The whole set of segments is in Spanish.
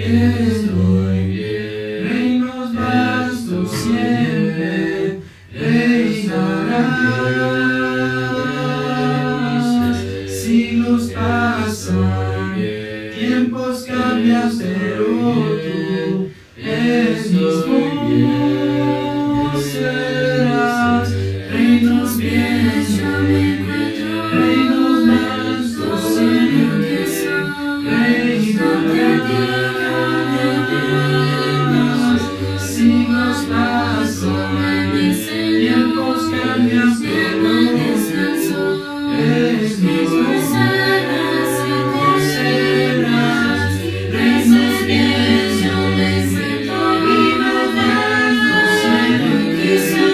estoy bien. Reinos vastos siempre reinarás. Siglos pasan, tiempos cambian, pero tú eres mismo serás. Reinos bien, yo me encuentro. Reinos vastos siempre reinarás. Siglos pasan, tiempos cambian, pero eres mismo serás. Reinos bien, yo me encuentro. Reinos vastos siempre reinarás.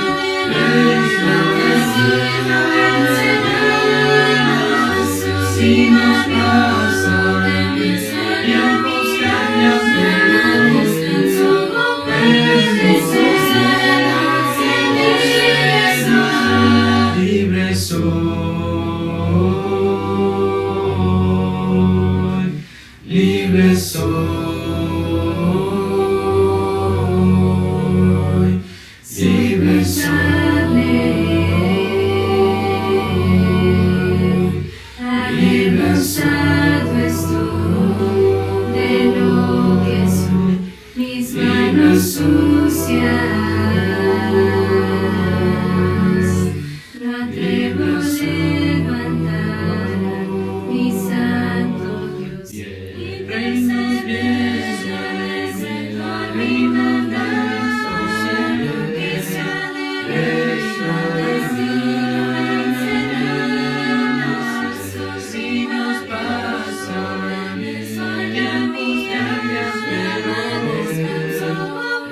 Siglos pasan, tiempos cambian, pero eres mismo serás. Libre soy, libre soy, libre soy, libre Cansado estoy de lo que soy, mis manos sucias. No atrevo a levantar mi santo Dios. reinos bien, yo me encuentro. Reinos vastos siempre reinarás. Siglos pasan, tiempos cambian, pero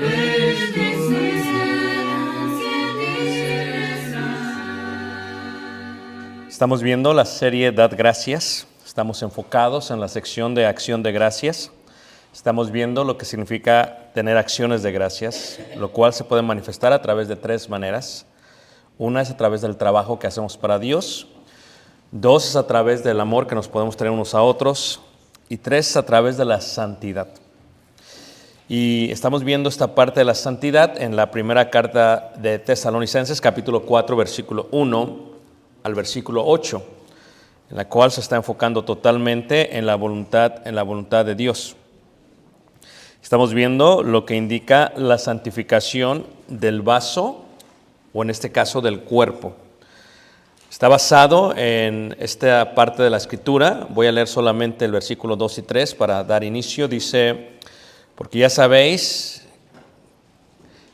eres mismo serás. Estamos viendo la serie Dad Gracias. Estamos enfocados en la sección de acción de gracias. Estamos viendo lo que significa tener acciones de gracias, lo cual se puede manifestar a través de tres maneras. Una es a través del trabajo que hacemos para Dios. Dos es a través del amor que nos podemos tener unos a otros. Y tres es a través de la santidad. Y estamos viendo esta parte de la santidad en la primera carta de Tesalonicenses, capítulo 4, versículo 1 al versículo 8, en la cual se está enfocando totalmente en la voluntad de Dios. Estamos viendo lo que indica la santificación del vaso, o en este caso del cuerpo. Está basado en esta parte de la Escritura. Voy a leer solamente el versículo 2 y 3 para dar inicio. Dice: porque ya sabéis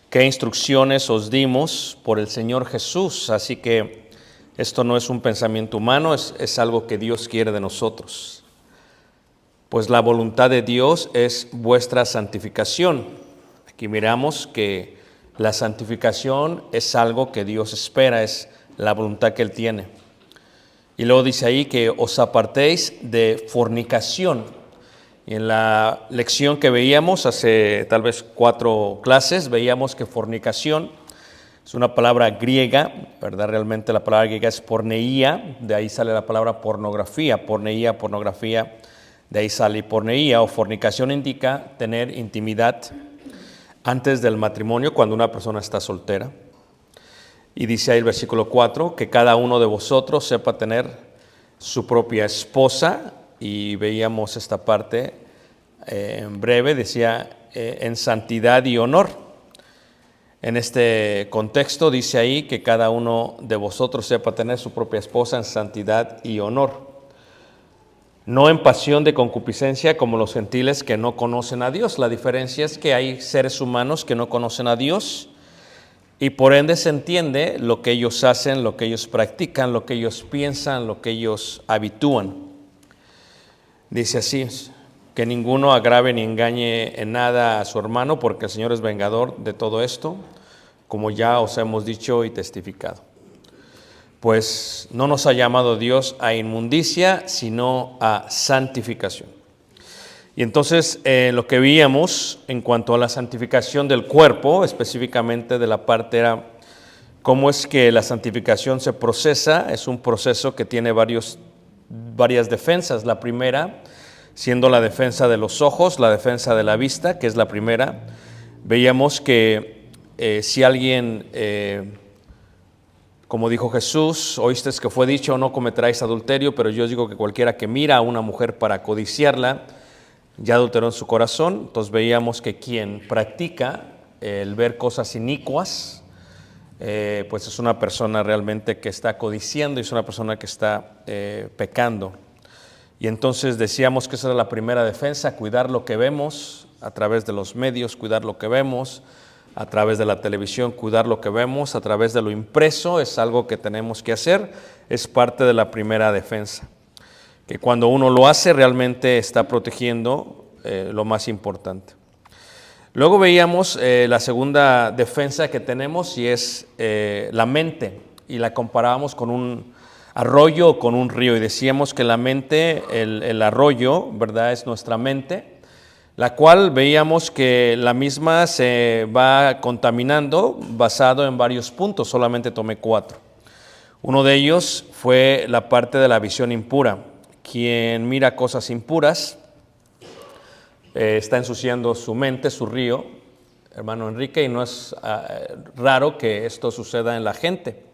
qué instrucciones os dimos por el Señor Jesús, así que esto no es un pensamiento humano, es algo que Dios quiere de nosotros. Pues la voluntad de Dios es vuestra santificación. Aquí miramos que la santificación es algo que Dios espera, es la voluntad que Él tiene. Y luego dice ahí que os apartéis de fornicación. Y en la lección que veíamos hace tal vez 4 clases, veíamos que fornicación es una palabra griega, ¿verdad? Realmente la palabra griega es porneía, de ahí sale la palabra pornografía, pornografía, de ahí sale porneía o fornicación indica tener intimidad antes del matrimonio cuando una persona está soltera. Y dice ahí el versículo 4, que cada uno de vosotros sepa tener su propia esposa, y veíamos esta parte en breve, decía en santidad y honor. En este contexto dice ahí que cada uno de vosotros sepa tener su propia esposa en santidad y honor, no en pasión de concupiscencia como los gentiles que no conocen a Dios. La diferencia es que hay seres humanos que no conocen a Dios y por ende se entiende lo que ellos hacen, lo que ellos practican, lo que ellos piensan, lo que ellos habitúan. Dice así: que ninguno agrave ni engañe en nada a su hermano, porque el Señor es vengador de todo esto, como ya os hemos dicho y testificado. Pues no nos ha llamado Dios a inmundicia, sino a santificación. Y entonces lo que veíamos en cuanto a la santificación del cuerpo, específicamente de la parte era cómo es que la santificación se procesa. Es un proceso que tiene varias defensas. La primera siendo la defensa de los ojos, la defensa de la vista, que es la primera. Veíamos que si alguien, como dijo Jesús, oíste que fue dicho, no cometeráis adulterio, pero yo os digo que cualquiera que mira a una mujer para codiciarla, ya adulteró en su corazón. Entonces veíamos que quien practica el ver cosas inicuas, pues es una persona realmente que está codiciando y es una persona que está pecando. Y entonces decíamos que esa era la primera defensa, cuidar lo que vemos a través de los medios, cuidar lo que vemos a través de la televisión, cuidar lo que vemos a través de lo impreso, es algo que tenemos que hacer, es parte de la primera defensa. Que cuando uno lo hace realmente está protegiendo lo más importante. Luego veíamos la segunda defensa que tenemos y es la mente, y la comparábamos con un arroyo o con un río, y decíamos que la mente, el arroyo, ¿verdad?, es nuestra mente, la cual veíamos que la misma se va contaminando basado en varios puntos, solamente tomé 4. Uno de ellos fue la parte de la visión impura. Quien mira cosas impuras está ensuciando su mente, su río, hermano Enrique, y no es raro que esto suceda en la gente.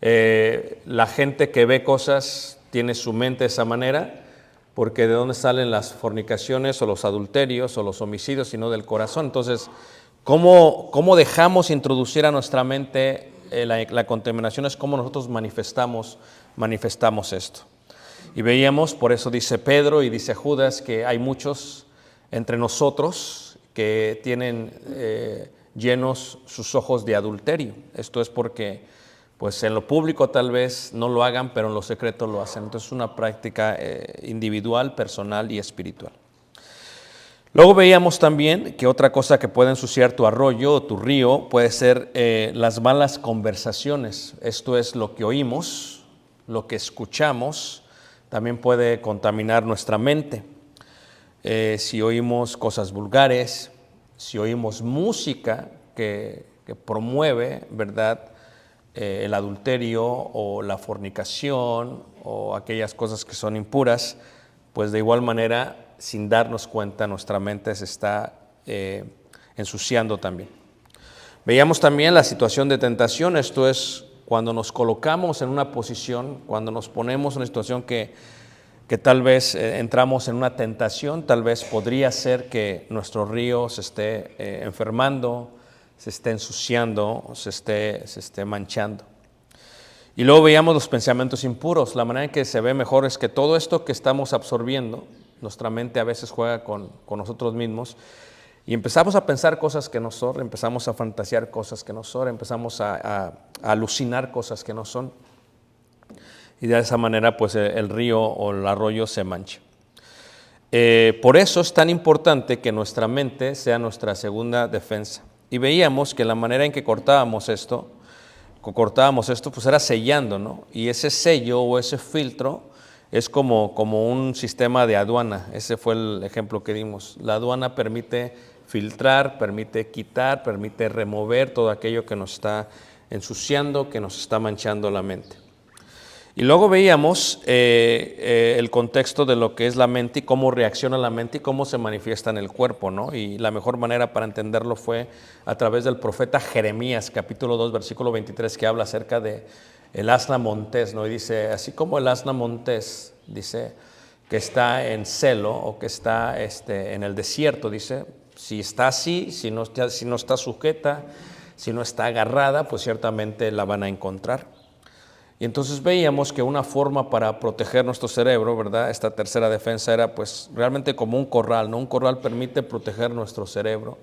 La gente que ve cosas tiene su mente de esa manera, porque de dónde salen las fornicaciones o los adulterios o los homicidios, sino del corazón. Entonces, ¿cómo dejamos introducir a nuestra mente la contaminación? Es cómo nosotros manifestamos esto. Y veíamos, por eso dice Pedro y dice Judas, que hay muchos entre nosotros que tienen llenos sus ojos de adulterio. Esto es porque pues en lo público tal vez no lo hagan, pero en lo secreto lo hacen. Entonces es una práctica individual, personal y espiritual. Luego veíamos también que otra cosa que puede ensuciar tu arroyo o tu río puede ser las malas conversaciones. Esto es lo que oímos, lo que escuchamos, también puede contaminar nuestra mente. Si oímos cosas vulgares, si oímos música que promueve, ¿verdad?, el adulterio o la fornicación o aquellas cosas que son impuras, pues de igual manera, sin darnos cuenta, nuestra mente se está ensuciando también. Veíamos también la situación de tentación. Esto es cuando nos colocamos en una posición, cuando nos ponemos en una situación que tal vez entramos en una tentación, tal vez podría ser que nuestro río se esté enfermando, se esté ensuciando, se esté manchando. Y luego veíamos los pensamientos impuros. La manera en que se ve mejor es que todo esto que estamos absorbiendo, nuestra mente a veces juega con nosotros mismos y empezamos a pensar cosas que no son, empezamos a fantasear cosas que no son, empezamos a alucinar cosas que no son. Y de esa manera pues el río o el arroyo se mancha. Por eso es tan importante que nuestra mente sea nuestra segunda defensa. Y veíamos que la manera en que cortábamos esto pues era sellando, ¿no? Y ese sello o ese filtro es como un sistema de aduana. Ese fue el ejemplo que dimos. La aduana permite filtrar, permite quitar, permite remover todo aquello que nos está ensuciando, que nos está manchando la mente. Y luego veíamos el contexto de lo que es la mente y cómo reacciona la mente y cómo se manifiesta en el cuerpo, ¿no? Y la mejor manera para entenderlo fue a través del profeta Jeremías, capítulo 2, versículo 23, que habla acerca de el asna montés, ¿no? Y dice, así como el asna montés, dice, que está en celo o que está en el desierto, dice, si está así, si no está sujeta, si no está agarrada, pues ciertamente la van a encontrar. Y entonces veíamos que una forma para proteger nuestro cerebro, ¿verdad?, esta tercera defensa era pues realmente como un corral, ¿no? Un corral permite proteger nuestro cerebro,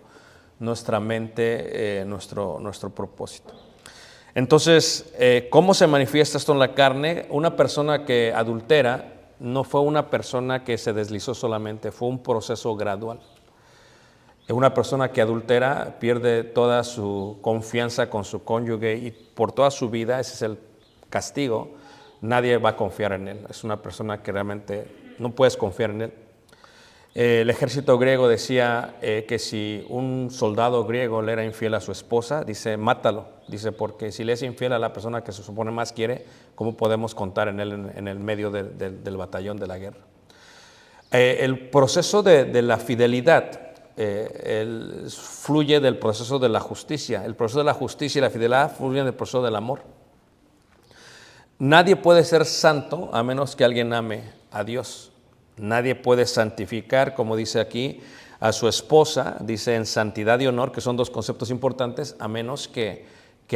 nuestra mente, nuestro propósito. Entonces, ¿cómo se manifiesta esto en la carne? Una persona que adultera no fue una persona que se deslizó solamente, fue un proceso gradual. Una persona que adultera pierde toda su confianza con su cónyuge y por toda su vida, ese es el castigo, nadie va a confiar en él. Es una persona que realmente no puedes confiar en él. El ejército griego decía que si un soldado griego le era infiel a su esposa, dice, mátalo. Dice, porque si le es infiel a la persona que se supone más quiere, ¿cómo podemos contar en él en el medio del batallón de la guerra? El proceso de la fidelidad fluye del proceso de la justicia. El proceso de la justicia y la fidelidad fluyen del proceso del amor. Nadie puede ser santo a menos que alguien ame a Dios. Nadie puede santificar, como dice aquí, a su esposa, dice en santidad y honor, que son dos conceptos importantes, a menos que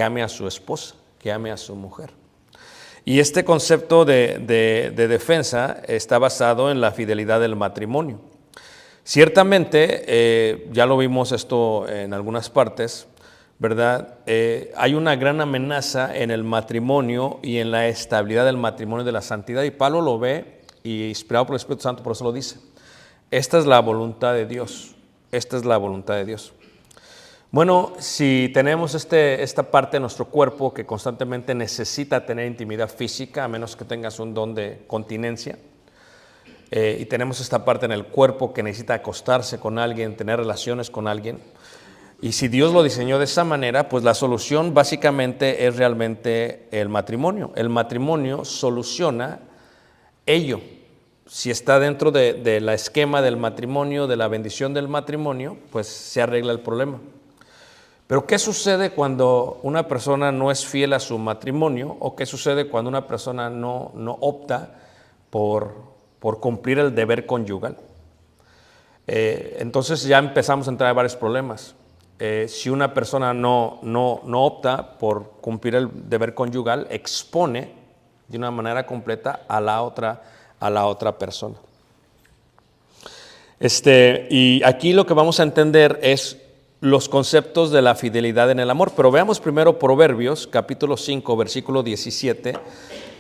ame a su esposa, que ame a su mujer. Y este concepto de defensa está basado en la fidelidad del matrimonio. Ciertamente, ya lo vimos esto en algunas partes, ¿verdad? Hay una gran amenaza en el matrimonio y en la estabilidad del matrimonio de la santidad, y Pablo lo ve, y inspirado por el Espíritu Santo, por eso lo dice. Esta es la voluntad de Dios. Esta es la voluntad de Dios. Bueno, si tenemos esta parte de nuestro cuerpo que constantemente necesita tener intimidad física, a menos que tengas un don de continencia, y tenemos esta parte en el cuerpo que necesita acostarse con alguien, tener relaciones con alguien, y si Dios lo diseñó de esa manera, pues la solución básicamente es realmente el matrimonio. El matrimonio soluciona ello. Si está dentro de la esquema del matrimonio, de la bendición del matrimonio, pues se arregla el problema. Pero ¿qué sucede cuando una persona no es fiel a su matrimonio? ¿O qué sucede cuando una persona no opta por cumplir el deber conyugal? Entonces ya empezamos a entrar en varios problemas. Si una persona no opta por cumplir el deber conyugal, expone de una manera completa a la otra persona. Y aquí lo que vamos a entender es los conceptos de la fidelidad en el amor. Pero veamos primero Proverbios, capítulo 5, versículo 17,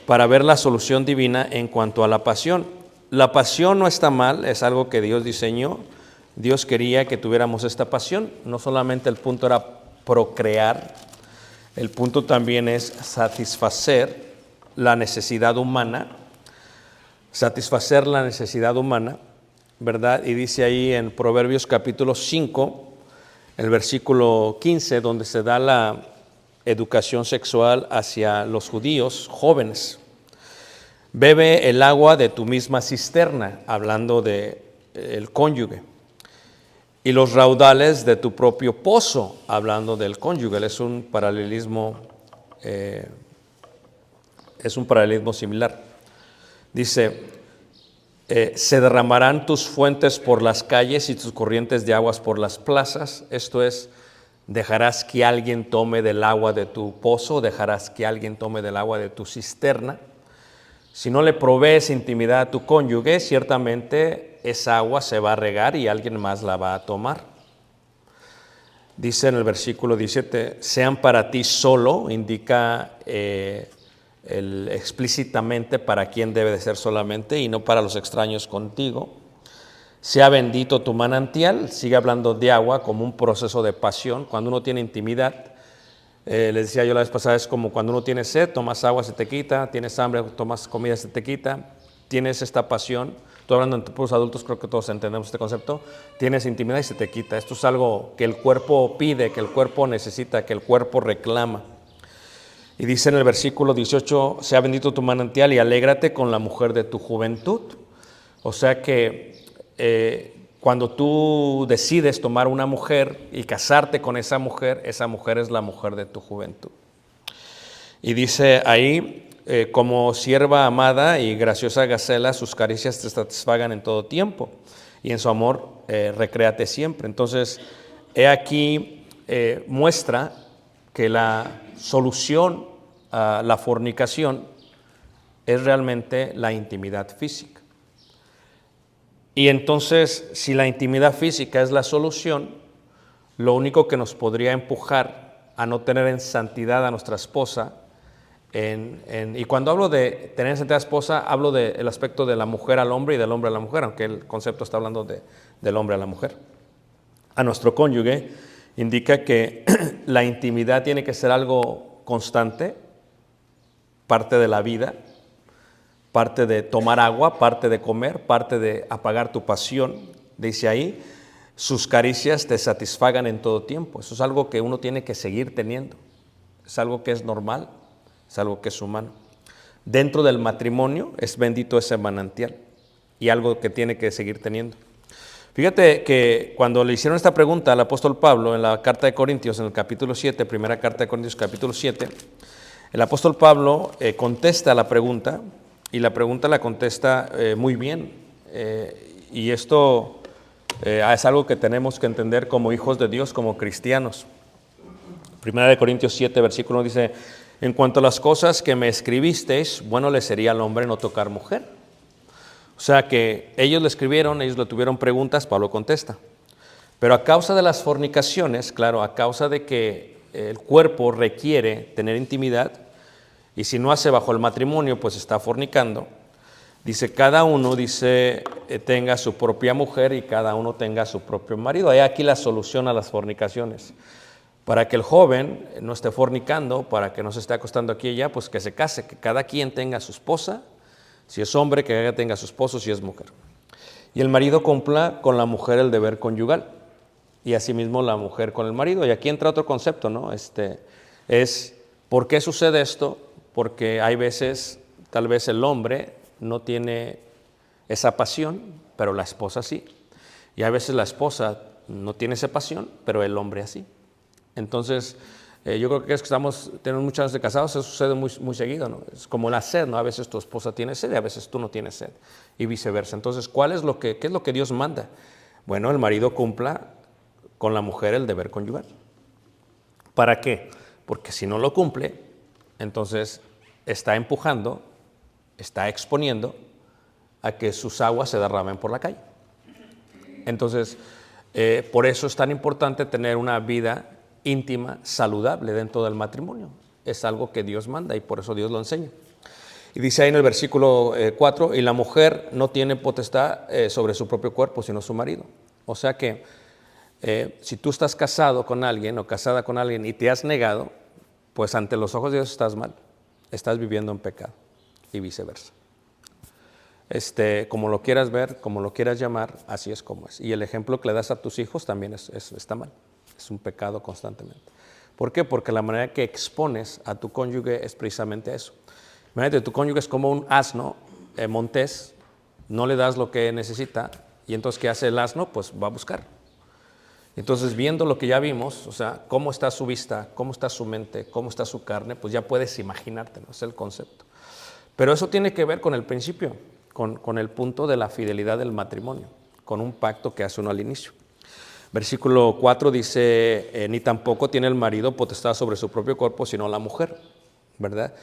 para ver la solución divina en cuanto a la pasión. La pasión no está mal, es algo que Dios diseñó. Dios quería que tuviéramos esta pasión. No solamente el punto era procrear, el punto también es satisfacer la necesidad humana, ¿verdad? Y dice ahí en Proverbios capítulo 5, el versículo 15, donde se da la educación sexual hacia los judíos jóvenes. Bebe el agua de tu misma cisterna, hablando de el cónyuge, y los raudales de tu propio pozo, hablando del cónyuge. Es un paralelismo similar. Dice, se derramarán tus fuentes por las calles y tus corrientes de aguas por las plazas. Esto es, dejarás que alguien tome del agua de tu pozo, dejarás que alguien tome del agua de tu cisterna. Si no le provees intimidad a tu cónyuge, ciertamente esa agua se va a regar y alguien más la va a tomar. Dice en el versículo 17, sean para ti solo, indica explícitamente para quién debe de ser solamente y no para los extraños contigo. Sea bendito tu manantial. Sigue hablando de agua como un proceso de pasión. Cuando uno tiene intimidad, les decía yo la vez pasada, es como cuando uno tiene sed, tomas agua, se te quita, tienes hambre, tomas comida, se te quita, tienes esta pasión. Estoy hablando entre los adultos, creo que todos entendemos este concepto. Tienes intimidad y se te quita. Esto es algo que el cuerpo pide, que el cuerpo necesita, que el cuerpo reclama. Y dice en el versículo 18, sea bendito tu manantial y alégrate con la mujer de tu juventud. O sea que cuando tú decides tomar una mujer y casarte con esa mujer es la mujer de tu juventud. Y dice ahí, como sierva amada y graciosa gacela, sus caricias te satisfagan en todo tiempo y en su amor recréate siempre. Entonces, he aquí muestra que la solución a la fornicación es realmente la intimidad física. Y entonces, si la intimidad física es la solución, lo único que nos podría empujar a no tener en santidad a nuestra esposa, y cuando hablo de tener en santidad a la esposa, hablo del aspecto de la mujer al hombre y del hombre a la mujer, aunque el concepto está hablando del hombre a la mujer. A nuestro cónyuge indica que la intimidad tiene que ser algo constante, parte de la vida, parte de tomar agua, parte de comer, parte de apagar tu pasión. Dice ahí, sus caricias te satisfagan en todo tiempo. Eso es algo que uno tiene que seguir teniendo. Es algo que es normal, es algo que es humano. Dentro del matrimonio es bendito ese manantial. y algo que tiene que seguir teniendo. Fíjate que cuando le hicieron esta pregunta al apóstol Pablo en la carta de Corintios, en el capítulo 7, primera carta de Corintios, capítulo 7, el apóstol Pablo contesta la pregunta, y la pregunta la contesta muy bien. Y esto es algo que tenemos que entender como hijos de Dios, como cristianos. Primera de Corintios 7, versículo 1 dice: en cuanto a las cosas que me escribisteis, bueno le sería al hombre no tocar mujer. O sea que ellos le escribieron, ellos le tuvieron preguntas, Pablo contesta. Pero a causa de las fornicaciones, claro, a causa de que el cuerpo requiere tener intimidad, y si no hace bajo el matrimonio, pues está fornicando. Dice, cada uno, tenga su propia mujer y cada uno tenga su propio marido. Hay aquí la solución a las fornicaciones. Para que el joven no esté fornicando, para que no se esté acostando aquí y allá, pues que se case, que cada quien tenga su esposa. Si es hombre, que cada tenga su esposo, si es mujer. Y el marido cumpla con la mujer el deber conyugal. Y asimismo la mujer con el marido. Y aquí entra otro concepto, ¿no? ¿Por qué sucede esto? Porque hay veces, tal vez el hombre no tiene esa pasión, pero la esposa sí. Y hay veces la esposa no tiene esa pasión, pero el hombre así. Entonces, yo creo que es que tenemos muchos años de casados, eso sucede muy, muy seguido, ¿no? Es como la sed, ¿no? A veces tu esposa tiene sed y a veces tú no tienes sed, y viceversa. Entonces, ¿qué es lo que Dios manda? Bueno, el marido cumpla con la mujer el deber conyugal. ¿Para qué? Porque si no lo cumple, entonces está empujando, está exponiendo a que sus aguas se derramen por la calle. Entonces, por eso es tan importante tener una vida íntima, saludable dentro del matrimonio. Es algo que Dios manda y por eso Dios lo enseña. Y dice ahí en el versículo 4, y la mujer no tiene potestad sobre su propio cuerpo, sino su marido. O sea que si tú estás casado con alguien o casada con alguien y te has negado, pues ante los ojos de Dios estás mal, estás viviendo en pecado y viceversa. Como lo quieras ver, como lo quieras llamar, así es como es. Y el ejemplo que le das a tus hijos también está mal. Es un pecado constantemente. ¿Por qué? Porque la manera que expones a tu cónyuge es precisamente eso. Imagínate, tu cónyuge es como un asno montés, no le das lo que necesita, y entonces ¿qué hace el asno? Pues va a buscar. Entonces, viendo lo que ya vimos, o sea, cómo está su vista, cómo está su mente, cómo está su carne, pues ya puedes imaginarte, ¿no? Es el concepto. Pero eso tiene que ver con el principio, con el punto de la fidelidad del matrimonio, con un pacto que hace uno al inicio. Versículo 4 dice, ni tampoco tiene el marido potestad sobre su propio cuerpo, sino la mujer, ¿verdad?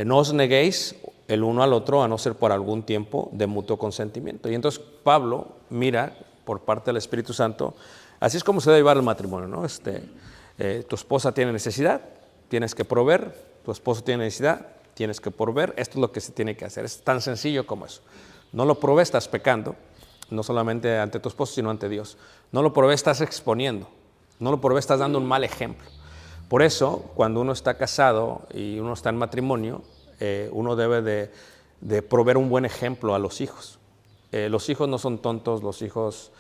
No os neguéis el uno al otro, a no ser por algún tiempo de mutuo consentimiento. Y entonces Pablo mira por parte del Espíritu Santo, así es como se debe llevar el matrimonio, ¿no? Tu esposa tiene necesidad, tienes que proveer, tu esposo tiene necesidad, tienes que proveer, esto es lo que se tiene que hacer, es tan sencillo como eso. No lo provees, estás pecando, no solamente ante tu esposo, sino ante Dios. No lo provees, estás exponiendo, no lo provees, estás dando un mal ejemplo. Por eso, cuando uno está casado y uno está en matrimonio, uno debe de proveer un buen ejemplo a los hijos. Los hijos no son tontos, los hijos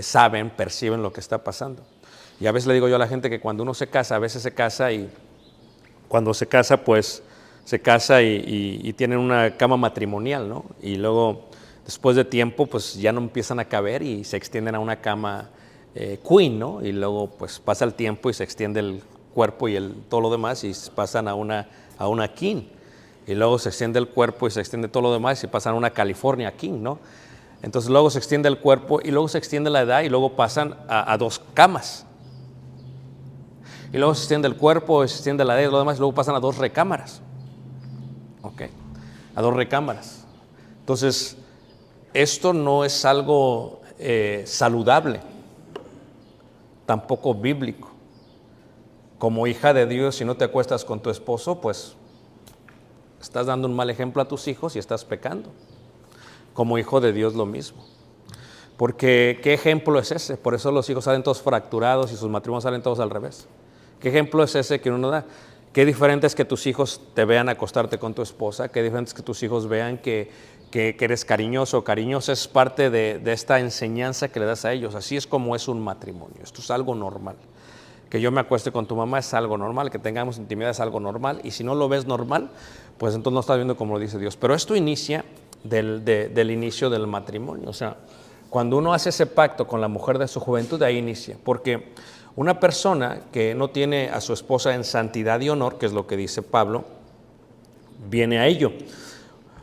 saben, perciben lo que está pasando. Y a veces le digo yo a la gente que cuando uno se casa, a veces se casa y cuando se casa, pues se casa y tienen una cama matrimonial, ¿no? Y luego, después de tiempo, pues ya no empiezan a caber y se extienden a una cama queen, ¿no? Y luego, pues pasa el tiempo y se extiende el cuerpo y todo lo demás y pasan a una king. Y luego se extiende el cuerpo y se extiende todo lo demás y pasan a una California king, ¿no? Entonces luego se extiende el cuerpo y luego se extiende la edad y luego pasan a 2 camas. Y luego se extiende el cuerpo, se extiende la edad y lo demás y luego pasan a 2 recámaras. ¿Ok? A 2 recámaras. Entonces, esto no es algo saludable, tampoco bíblico. Como hija de Dios, si no te acuestas con tu esposo, pues estás dando un mal ejemplo a tus hijos y estás pecando. Como hijo de Dios lo mismo. Porque ¿qué ejemplo es ese? Por eso los hijos salen todos fracturados y sus matrimonios salen todos al revés. ¿Qué ejemplo es ese que uno da? Qué diferente es que tus hijos te vean acostarte con tu esposa, qué diferente es que tus hijos vean que eres cariñoso o cariñosa. Es parte de esta enseñanza que le das a ellos. Así es como es un matrimonio. Esto es algo normal. Que yo me acueste con tu mamá es algo normal, que tengamos intimidad es algo normal, y si no lo ves normal, pues entonces no estás viendo como lo dice Dios. Pero esto inicia del inicio del matrimonio. O sea, cuando uno hace ese pacto con la mujer de su juventud, de ahí inicia. Porque una persona que no tiene a su esposa en santidad y honor, que es lo que dice Pablo, viene a ello.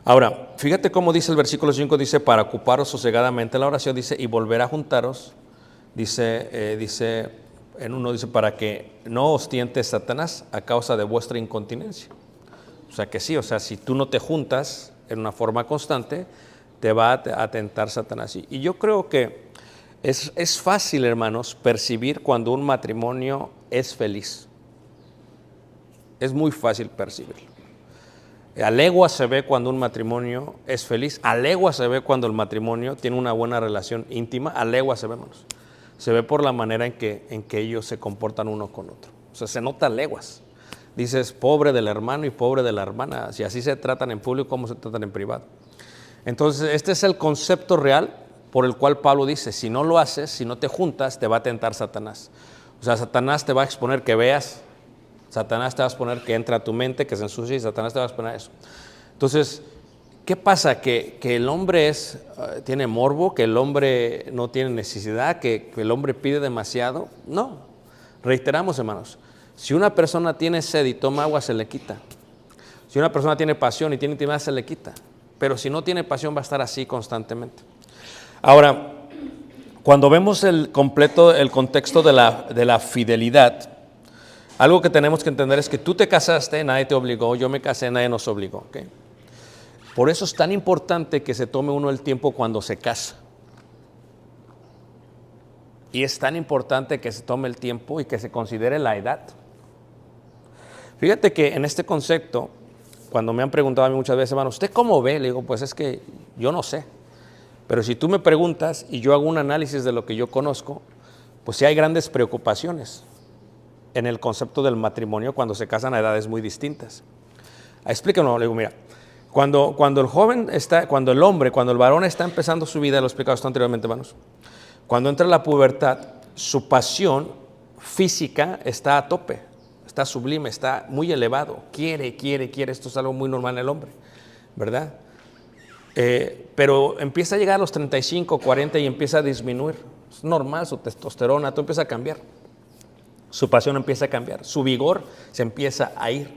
Ahora, fíjate cómo dice el versículo 5, dice, para ocuparos sosegadamente en la oración, dice, y volver a juntaros, dice, en uno dice, para que no os tiente Satanás a causa de vuestra incontinencia. O sea que sí, o sea, si tú no te juntas en una forma constante, te va a tentar Satanás. Y yo creo que es fácil, hermanos, percibir cuando un matrimonio es feliz. Es muy fácil percibirlo. A legua se ve cuando un matrimonio es feliz. A legua se ve cuando el matrimonio tiene una buena relación íntima. A legua se ve, hermanos. Se ve por la manera en que ellos se comportan uno con otro. O sea, se nota a leguas. Dices, pobre del hermano y pobre de la hermana. Si así se tratan en público, ¿cómo se tratan en privado? Entonces, este es el concepto real por el cual Pablo dice, si no lo haces, si no te juntas, te va a tentar Satanás. O sea, Satanás te va a exponer que veas, Satanás te va a exponer que entre a tu mente, que se ensucie, y Satanás te va a exponer eso. Entonces, ¿qué pasa? Que el hombre tiene morbo, que el hombre no tiene necesidad, que el hombre pide demasiado. No, reiteramos, hermanos, si una persona tiene sed y toma agua, se le quita. Si una persona tiene pasión y tiene intimidad, se le quita. Pero si no tiene pasión, va a estar así constantemente. Ahora, cuando vemos el contexto de la fidelidad, algo que tenemos que entender es que tú te casaste, nadie te obligó, yo me casé, nadie nos obligó. ¿Okay? Por eso es tan importante que se tome uno el tiempo cuando se casa. Y es tan importante que se tome el tiempo y que se considere la edad. Fíjate que en este concepto, cuando me han preguntado a mí muchas veces, hermano, ¿usted cómo ve? Le digo, pues es que yo no sé. Pero si tú me preguntas y yo hago un análisis de lo que yo conozco, pues sí hay grandes preocupaciones en el concepto del matrimonio cuando se casan a edades muy distintas. Explícanos, le digo, mira, cuando el varón está empezando su vida, lo he explicado esto anteriormente, hermanos, cuando entra la pubertad, su pasión física está a tope, está sublime, está muy elevado, quiere, esto es algo muy normal en el hombre, ¿verdad? Pero empieza a llegar a los 35, 40 y empieza a disminuir. Es normal, su testosterona, todo empieza a cambiar. Su pasión empieza a cambiar, su vigor se empieza a ir.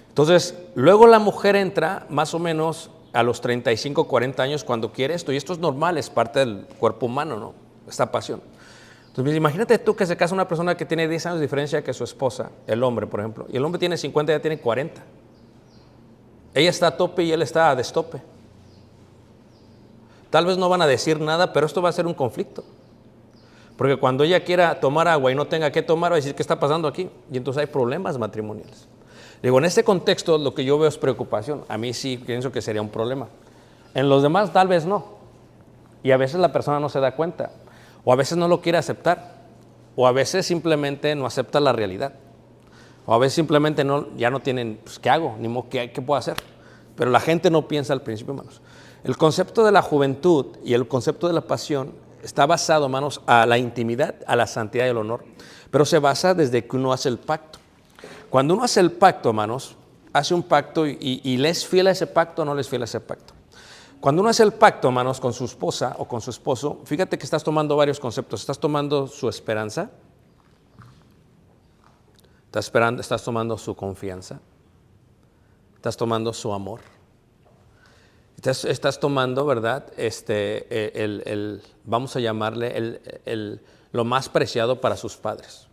Entonces, luego la mujer entra más o menos a los 35, 40 años cuando quiere esto, y esto es normal, es parte del cuerpo humano, ¿no? Esta pasión. Entonces, imagínate tú que se casa una persona que tiene 10 años de diferencia que su esposa, el hombre, por ejemplo, y el hombre tiene 50 y ella tiene 40. Ella está a tope y él está a destope. Tal vez no van a decir nada, pero esto va a ser un conflicto. Porque cuando ella quiera tomar agua y no tenga que tomar, va a decir, ¿qué está pasando aquí? Y entonces hay problemas matrimoniales. Digo, en este contexto lo que yo veo es preocupación. A mí sí pienso que sería un problema. En los demás tal vez no. Y a veces la persona no se da cuenta. O a veces no lo quiere aceptar. O a veces simplemente no acepta la realidad. O a veces simplemente ya no tienen, pues, ¿qué hago? Ni modo, ¿qué puedo hacer? Pero la gente no piensa al principio, hermanos. El concepto de la juventud y el concepto de la pasión está basado, hermanos, a la intimidad, a la santidad y el honor. Pero se basa desde que uno hace el pacto. Cuando uno hace el pacto, hermanos, hace un pacto y le es fiel a ese pacto o no le es fiel a ese pacto. Cuando uno hace el pacto, hermanos, con su esposa o con su esposo, fíjate que estás tomando varios conceptos. Estás tomando su esperanza, estás tomando su confianza, estás tomando su amor. Estás tomando, ¿verdad? Vamos a llamarle lo más preciado para sus padres.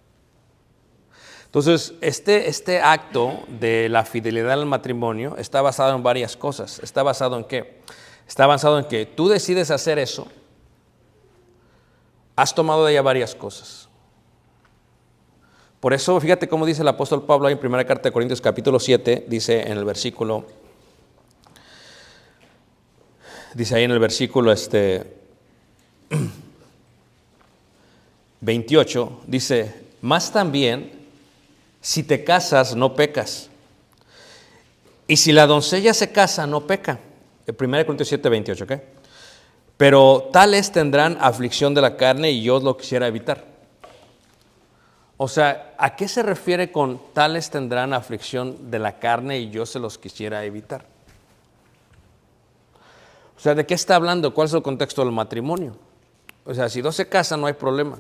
Entonces, este acto de la fidelidad al matrimonio está basado en varias cosas. ¿Está basado en qué? Está basado en que tú decides hacer eso, has tomado de ella varias cosas. Por eso, fíjate cómo dice el apóstol Pablo ahí en 1 Carta de Corintios capítulo 7, dice ahí en el versículo 28, dice, más también, si te casas, no pecas. Y si la doncella se casa, no peca. 1 Corintios 7, 28, ¿ok? Pero tales tendrán aflicción de la carne y yo os lo quisiera evitar. O sea, ¿a qué se refiere con tales tendrán aflicción de la carne y yo se los quisiera evitar? O sea, ¿de qué está hablando? ¿Cuál es el contexto del matrimonio? O sea, si dos se casan no hay problema.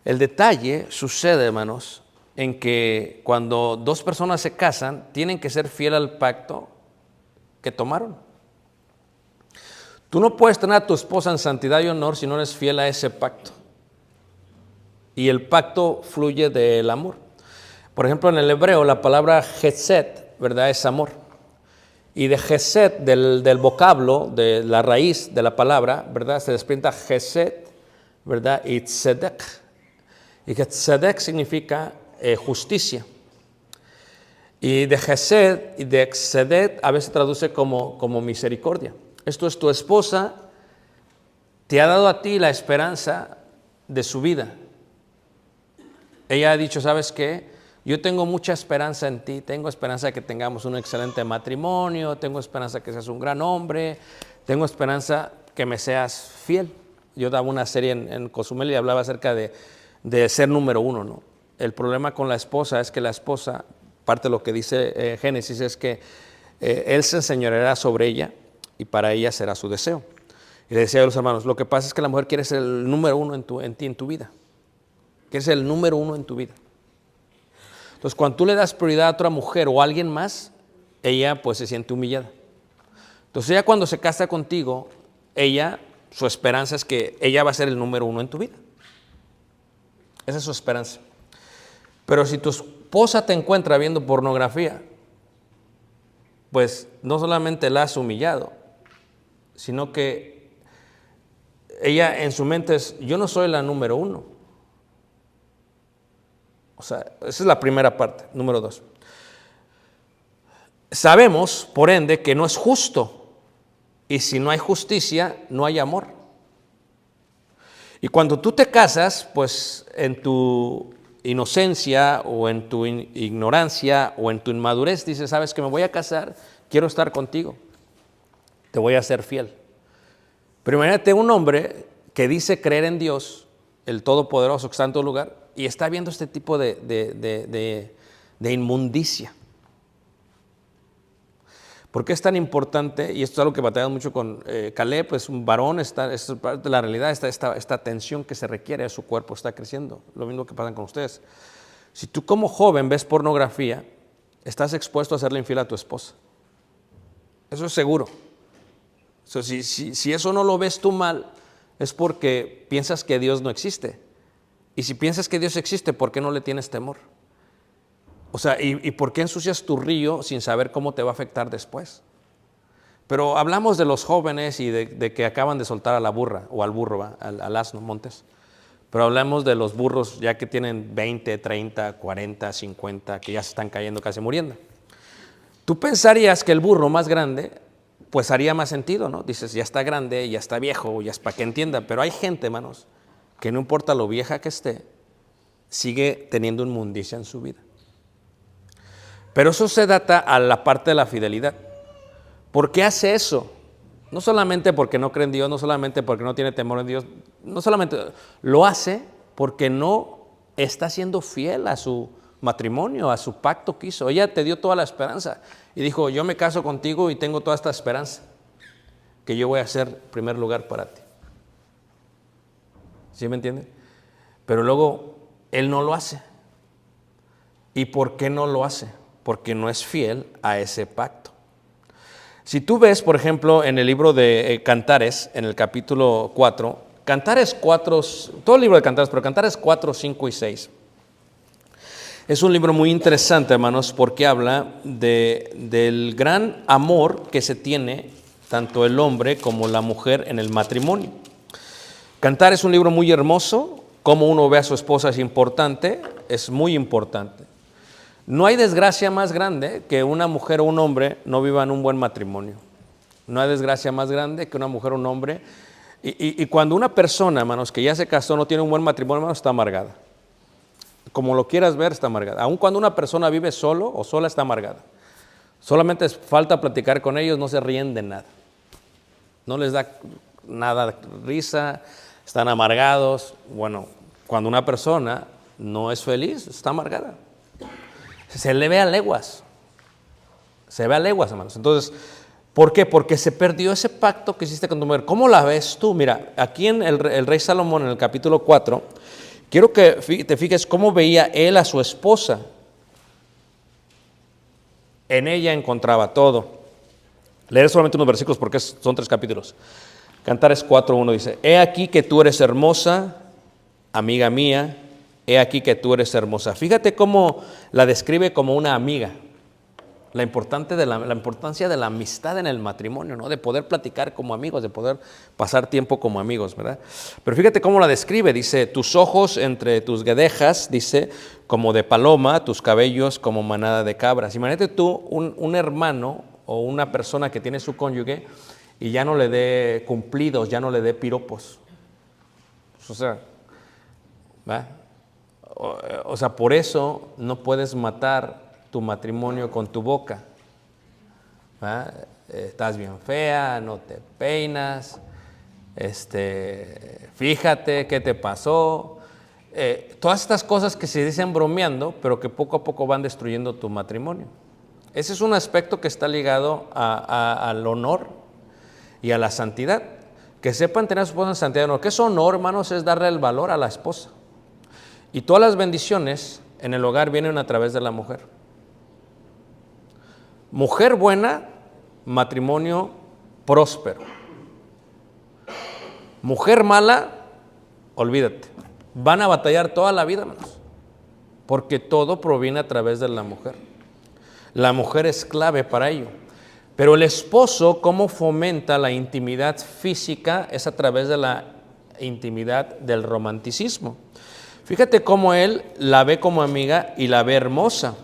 El detalle sucede, hermanos, en que cuando dos personas se casan, tienen que ser fieles al pacto que tomaron. Tú no puedes tener a tu esposa en santidad y honor si no eres fiel a ese pacto. Y el pacto fluye del amor. Por ejemplo, en el hebreo la palabra hesed, ¿verdad?, es amor. Y de hesed, del vocablo, de la raíz de la palabra, ¿verdad?, se desprende hesed, ¿verdad?, y tzedek. Y que tzedek significa justicia. Y de hesed y de tzedek a veces traduce como misericordia. Esto es, tu esposa te ha dado a ti la esperanza de su vida. Ella ha dicho, ¿sabes qué? Yo tengo mucha esperanza en ti, tengo esperanza de que tengamos un excelente matrimonio, tengo esperanza de que seas un gran hombre, tengo esperanza que me seas fiel. Yo daba una serie en Cozumel y hablaba acerca de ser número uno, ¿no? El problema con la esposa es que la esposa, parte de lo que dice Génesis, es que él se enseñoreará sobre ella y para ella será su deseo. Y le decía a los hermanos, lo que pasa es que la mujer quiere ser el número uno en tu vida. Quiere ser el número uno en tu vida. Entonces, cuando tú le das prioridad a otra mujer o a alguien más, ella pues se siente humillada. Entonces, ella cuando se casa contigo, su esperanza es que ella va a ser el número uno en tu vida. Esa es su esperanza. Pero si tu esposa te encuentra viendo pornografía, pues no solamente la has humillado, sino que ella en su mente es, yo no soy la número uno. O sea, esa es la primera parte. Número 2. Sabemos, por ende, que no es justo. Y si no hay justicia, no hay amor. Y cuando tú te casas, pues en tu inocencia o en tu ignorancia o en tu inmadurez, dices, sabes que me voy a casar, quiero estar contigo, te voy a ser fiel. Pero imagínate un hombre que dice creer en Dios, el Todopoderoso que está en todo lugar, y está viendo este tipo de inmundicia. ¿Por qué es tan importante? Y esto es algo que batallamos mucho con Caleb, pues un varón, es parte de la realidad, esta atención que se requiere a su cuerpo, está creciendo. Lo mismo que pasa con ustedes. Si tú como joven ves pornografía, estás expuesto a serle infiel a tu esposa. Eso es seguro. O sea, si eso no lo ves tú mal, es porque piensas que Dios no existe. Y si piensas que Dios existe, ¿por qué no le tienes temor? O sea, ¿y por qué ensucias tu río sin saber cómo te va a afectar después? Pero hablamos de los jóvenes y de que acaban de soltar a la burra o al burro, al asno, Montes. Pero hablamos de los burros ya que tienen 20, 30, 40, 50, que ya se están cayendo, casi muriendo. Tú pensarías que el burro más grande, pues haría más sentido, ¿no? Dices, ya está grande, ya está viejo, ya es para que entienda. Pero hay gente, hermanos, que no importa lo vieja que esté, sigue teniendo inmundicia en su vida. Pero eso se data a la parte de la fidelidad. ¿Por qué hace eso? No solamente porque no cree en Dios, no solamente porque no tiene temor en Dios, no solamente lo hace porque no está siendo fiel a su matrimonio, a su pacto que hizo. Ella te dio toda la esperanza y dijo, yo me caso contigo y tengo toda esta esperanza que yo voy a ser primer lugar para ti. ¿Sí me entienden? Pero luego él no lo hace. ¿Y por qué no lo hace? Porque no es fiel a ese pacto. Si tú ves, por ejemplo, en el libro de Cantares, en el capítulo 4, Cantares 4, todo el libro de Cantares, pero Cantares 4, 5 y 6. Es un libro muy interesante, hermanos, porque habla del gran amor que se tiene tanto el hombre como la mujer en el matrimonio. Cantar es un libro muy hermoso, cómo uno ve a su esposa es importante, es muy importante. No hay desgracia más grande que una mujer o un hombre no vivan un buen matrimonio. No hay desgracia más grande que una mujer o un hombre. Y cuando una persona, hermanos, que ya se casó, no tiene un buen matrimonio, hermanos, está amargada. Como lo quieras ver, está amargada. Aun cuando una persona vive solo o sola, está amargada. Solamente falta platicar con ellos, no se ríen de nada. No les da nada risa, están amargados. Bueno, cuando una persona no es feliz, está amargada. Se le ve a leguas. Se ve a leguas, hermanos. Entonces, ¿Por qué? Porque se perdió ese pacto que hiciste con tu mujer. ¿Cómo la ves tú? Mira, aquí en el rey Salomón, en el capítulo 4, quiero que te fijes cómo veía él a su esposa. En ella encontraba todo. Leer solamente unos versículos porque son 3 capítulos. Cantares 4:1 dice: He aquí que tú eres hermosa, amiga mía, he aquí que tú eres hermosa. Fíjate cómo la describe como una amiga. La importancia de la amistad en el matrimonio, ¿no? De poder platicar como amigos, de poder pasar tiempo como amigos, ¿verdad? Pero fíjate cómo la describe, dice: tus ojos entre tus guedejas, dice, como de paloma, tus cabellos como manada de cabras. Imagínate tú un hermano o una persona que tiene su cónyuge y ya no le dé cumplidos, ya no le dé piropos. O sea, ¿verdad? O sea, por eso no puedes matar tu matrimonio con tu boca. Estás bien fea, no te peinas, fíjate qué te pasó. Todas estas cosas que se dicen bromeando, pero que poco a poco van destruyendo tu matrimonio. Ese es un aspecto que está ligado al honor y a la santidad. Que sepan tener a su esposa en santidad y honor. ¿Qué es honor, hermanos? Es darle el valor a la esposa. Y todas las bendiciones en el hogar vienen a través de la mujer. Mujer buena, matrimonio próspero. Mujer mala, olvídate. Van a batallar toda la vida, hermanos. Porque todo proviene a través de la mujer. La mujer es clave para ello. Pero el esposo, ¿cómo fomenta la intimidad física? Es a través de la intimidad del romanticismo. Fíjate cómo él la ve como amiga y la ve hermosa.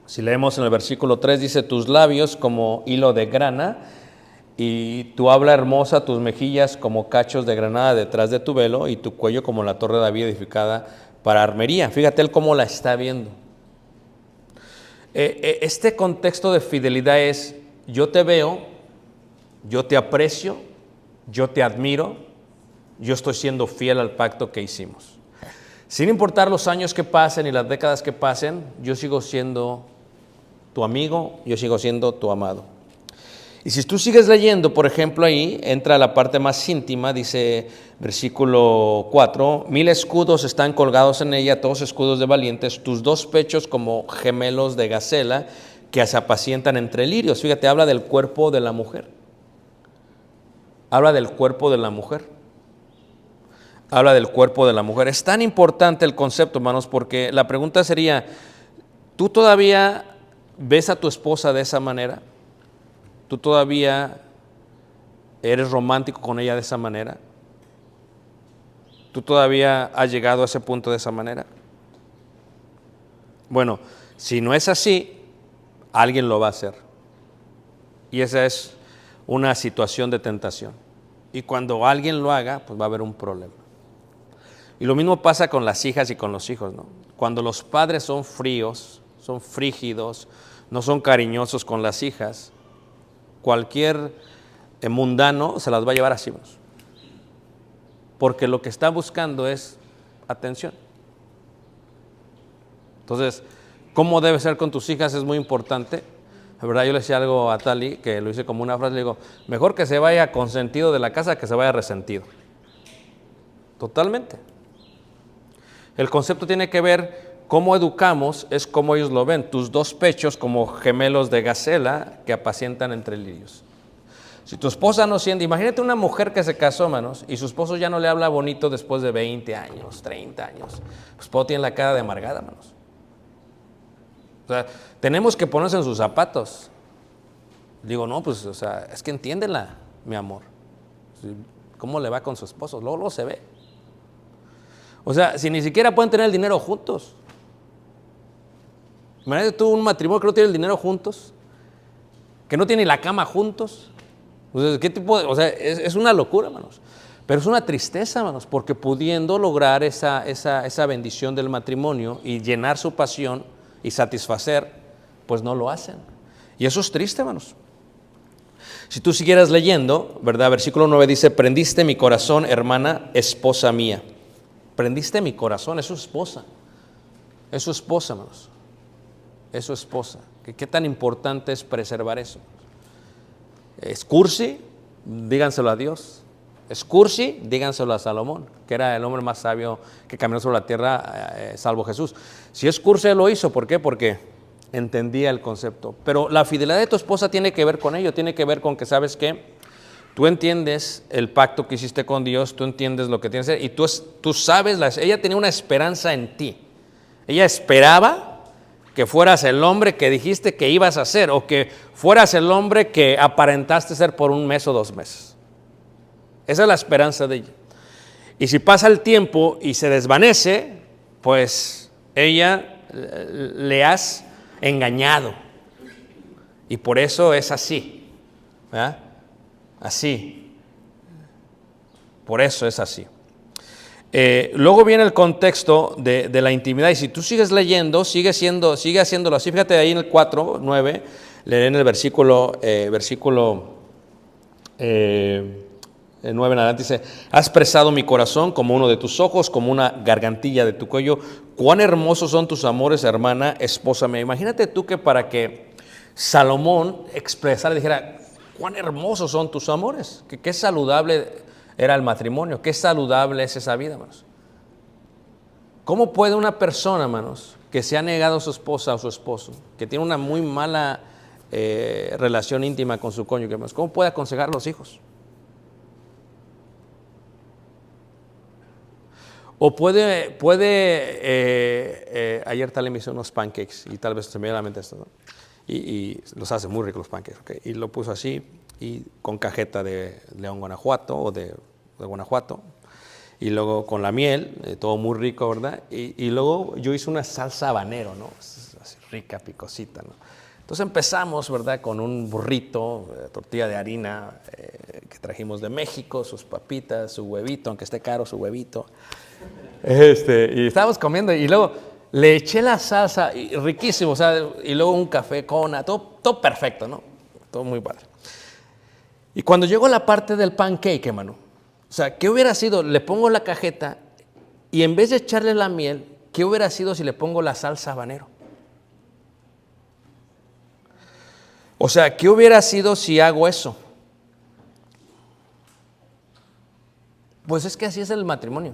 Si leemos en el versículo 3, dice: tus labios como hilo de grana y tu habla hermosa, tus mejillas como cachos de granada detrás de tu velo y tu cuello como la torre de David edificada para armería. Fíjate él cómo la está viendo. Este contexto de fidelidad es: yo te veo, yo te aprecio, yo te admiro, yo estoy siendo fiel al pacto que hicimos. Sin importar los años que pasen y las décadas que pasen, yo sigo siendo tu amigo, yo sigo siendo tu amado. Y si tú sigues leyendo, por ejemplo, ahí entra la parte más íntima, dice versículo 4: 1000 escudos están colgados en ella, todos escudos de valientes, tus 2 pechos como gemelos de gacela que se apacientan entre lirios. Fíjate, habla del cuerpo de la mujer. Habla del cuerpo de la mujer. Habla del cuerpo de la mujer. Es tan importante el concepto, hermanos, porque la pregunta sería: ¿tú todavía ves a tu esposa de esa manera? ¿Tú todavía eres romántico con ella de esa manera? ¿Tú todavía has llegado a ese punto de esa manera? Bueno, si no es así, alguien lo va a hacer. Y esa es una situación de tentación. Y cuando alguien lo haga, pues va a haber un problema. Y lo mismo pasa con las hijas y con los hijos, ¿no? Cuando los padres son fríos, son frígidos, no son cariñosos con las hijas, cualquier mundano se las va a llevar así, ¿no? Porque lo que está buscando es atención. Entonces, ¿cómo debe ser con tus hijas? Es muy importante. La verdad, yo le decía algo a Tali, que lo hice como una frase, le digo: mejor que se vaya consentido de la casa que se vaya resentido. Totalmente. El concepto tiene que ver cómo educamos, es como ellos lo ven. Tus 2 pechos como gemelos de gacela que apacientan entre lirios. Si tu esposa no siente, imagínate una mujer que se casó, hermanos, y su esposo ya no le habla bonito después de 20 años, 30 años. Pues Pau tiene la cara de amargada, hermanos. O sea, tenemos que ponerse en sus zapatos. Digo, no, pues, o sea, es que entiéndela, mi amor. ¿Cómo le va con su esposo? Luego se ve. O sea, si ni siquiera pueden tener el dinero juntos. Imagínate tú un matrimonio que no tiene el dinero juntos, que no tiene la cama juntos. O sea, ¿qué tipo de, o sea, es una locura, hermanos. Pero es una tristeza, hermanos, porque pudiendo lograr esa bendición del matrimonio y llenar su pasión y satisfacer, pues no lo hacen. Y eso es triste, hermanos. Si tú siguieras leyendo, ¿verdad? Versículo 9 dice: prendiste mi corazón, hermana, esposa mía. Prendiste mi corazón, es su esposa. Es su esposa, hermanos. Es su esposa. ¿Qué tan importante es preservar eso? ¿Es cursi? Díganselo a Dios. ¿Es cursi? Díganselo a Salomón, que era el hombre más sabio que caminó sobre la tierra, salvo Jesús. Si es cursi, él lo hizo. ¿Por qué? Porque entendía el concepto. Pero la fidelidad de tu esposa tiene que ver con ello, tiene que ver con que, ¿sabes qué? Tú entiendes el pacto que hiciste con Dios, tú entiendes lo que tienes que hacer y tú sabes, ella tenía una esperanza en ti. Ella esperaba que fueras el hombre que dijiste que ibas a ser o que fueras el hombre que aparentaste ser por 1 mes o 2 meses. Esa es la esperanza de ella. Y si pasa el tiempo y se desvanece, pues ella le has engañado. Y por eso es así, ¿verdad? Así. Por eso es así. Luego viene el contexto de la intimidad. Y si tú sigues leyendo, sigue haciéndolo así. Fíjate ahí en el 4:9, leeré en el versículo 9 en adelante, dice: has presado mi corazón como uno de tus ojos, como una gargantilla de tu cuello. Cuán hermosos son tus amores, hermana, esposa mía. Imagínate tú que para que Salomón expresara, dijera: cuán hermosos son tus amores, que qué saludable era el matrimonio, qué saludable es esa vida, hermanos. ¿Cómo puede una persona, hermanos, que se ha negado a su esposa o su esposo, que tiene una muy mala relación íntima con su cónyuge, hermanos, cómo puede aconsejar a los hijos? O ayer tal vez me hizo unos pancakes y tal vez se me viene a la mente esto, ¿no? Y los hace muy ricos los pancakes, ¿okay? Y lo puso así, y con cajeta de León, Guanajuato, o de Guanajuato, y luego con la miel, todo muy rico, ¿verdad? Y luego yo hice una salsa habanero, ¿no? Así rica, picosita, ¿no? Entonces empezamos, ¿verdad? Con un burrito, tortilla de harina que trajimos de México, sus papitas, su huevito, aunque esté caro su huevito. Y estábamos comiendo y luego le eché la salsa, y riquísimo, o sea, y luego un café Kona, todo perfecto, ¿no? Todo muy padre. Y cuando llegó la parte del pancake, hermano, o sea, ¿qué hubiera sido? Le pongo la cajeta y en vez de echarle la miel, ¿qué hubiera sido si le pongo la salsa habanero? O sea, ¿qué hubiera sido si hago eso? Pues es que así es el matrimonio.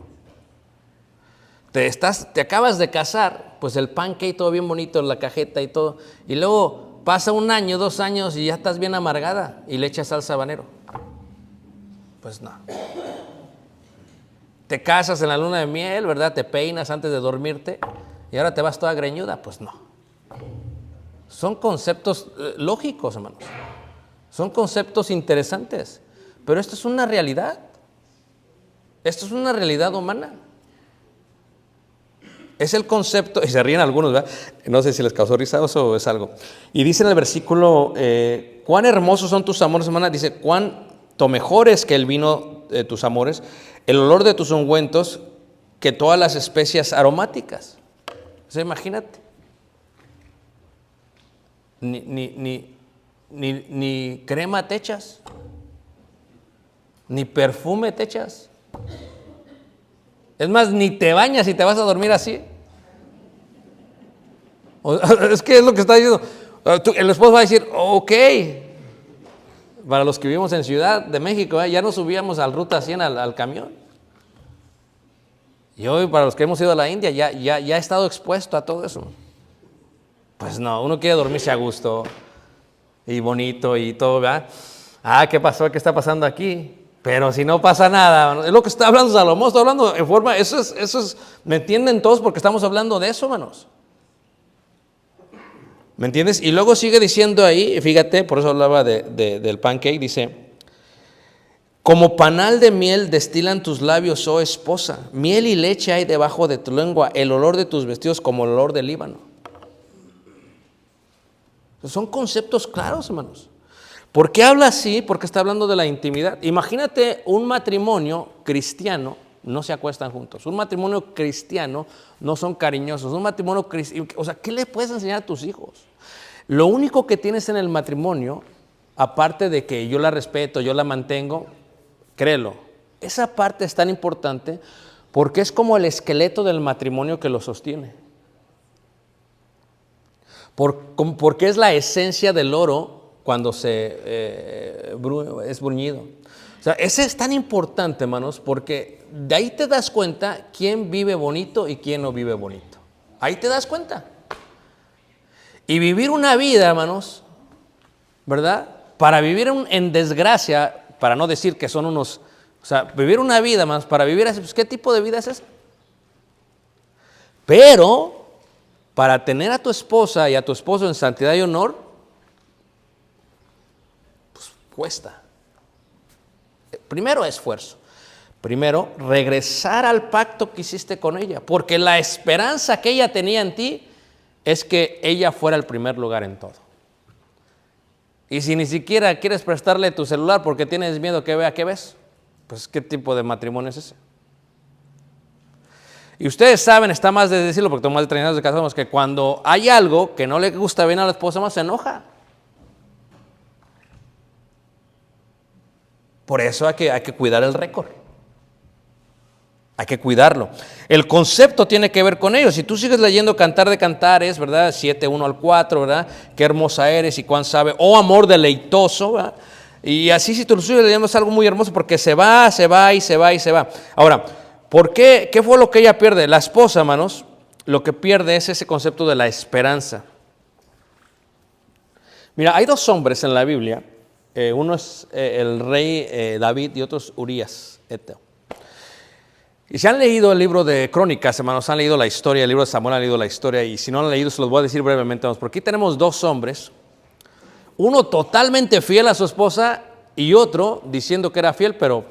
Te acabas de casar, pues el pancake todo bien bonito, la cajeta y todo, y luego pasa 1 año, 2 años y ya estás bien amargada y le echas salsa habanero. Pues no. Te casas en la luna de miel, ¿verdad? Te peinas antes de dormirte y ahora te vas toda greñuda. Pues no. Son conceptos lógicos, hermanos. Son conceptos interesantes. Pero esto es una realidad. Esto es una realidad humana. Es el concepto, y se ríen algunos, ¿verdad? No sé si les causó risa o es algo. Y dice en el versículo, cuán hermosos son tus amores, hermana. Dice, cuánto mejor es que el vino de tus amores, el olor de tus ungüentos, que todas las especias aromáticas. O sea, imagínate. Ni crema te echas, ni perfume te echas. Es más, ni te bañas y te vas a dormir así. Es que es lo que está diciendo. El esposo va a decir, ok. Para los que vivimos en Ciudad de México, ya nos subíamos al Ruta 100 al camión. Y hoy, para los que hemos ido a la India, ya he estado expuesto a todo eso. Pues no, uno quiere dormirse a gusto y bonito y todo, ¿verdad? ¿Qué pasó? ¿Qué está pasando aquí? Pero si no pasa nada, es lo que está hablando Salomón, está hablando en forma, eso es, ¿me entienden todos? Porque estamos hablando de eso, hermanos. ¿Me entiendes? Y luego sigue diciendo ahí, fíjate, por eso hablaba del pancake, dice, como panal de miel destilan tus labios, oh esposa, miel y leche hay debajo de tu lengua, el olor de tus vestidos como el olor del Líbano. Son conceptos claros, hermanos. ¿Por qué habla así? Porque está hablando de la intimidad. Imagínate un matrimonio cristiano, no se acuestan juntos. Un matrimonio cristiano no son cariñosos. Un matrimonio cristiano, o sea, ¿qué le puedes enseñar a tus hijos? Lo único que tienes en el matrimonio, aparte de que yo la respeto, yo la mantengo, créelo, esa parte es tan importante porque es como el esqueleto del matrimonio que lo sostiene. Porque es la esencia del oro cuando es bruñido. O sea, ese es tan importante, hermanos, porque de ahí te das cuenta quién vive bonito y quién no vive bonito. Ahí te das cuenta. Y vivir una vida, hermanos, ¿verdad? Para vivir en desgracia, para no decir que son unos, o sea, vivir una vida, hermanos, para vivir así, pues, ¿qué tipo de vida es esa? Pero para tener a tu esposa y a tu esposo en santidad y honor, pues cuesta. Primero esfuerzo. Primero, regresar al pacto que hiciste con ella, porque la esperanza que ella tenía en ti es que ella fuera el primer lugar en todo. Y si ni siquiera quieres prestarle tu celular porque tienes miedo que vea qué ves, pues ¿qué tipo de matrimonio es ese? Y ustedes saben, está más de decirlo porque tengo más de 30 años de casados, que cuando hay algo que no le gusta bien a la esposa, más se enoja. Por eso hay que cuidar el récord. Hay que cuidarlo. El concepto tiene que ver con ello. Si tú sigues leyendo Cantar de Cantares, ¿verdad? 7, 1 al 4, ¿verdad? Qué hermosa eres y cuán sabe. Oh, amor deleitoso, ¿verdad? Y así si tú lo sigues leyendo es algo muy hermoso porque se va y se va y se va. Ahora, ¿por qué? ¿Qué fue lo que ella pierde? La esposa, hermanos, lo que pierde es ese concepto de la esperanza. Mira, hay dos hombres en la Biblia. Uno es el rey David y otro es Urías, eteo. Y si han leído el libro de Crónicas, hermanos, han leído la historia, el libro de Samuel han leído la historia, y si no han leído, se los voy a decir brevemente, hermanos, porque aquí tenemos dos hombres, uno totalmente fiel a su esposa y otro diciendo que era fiel, pero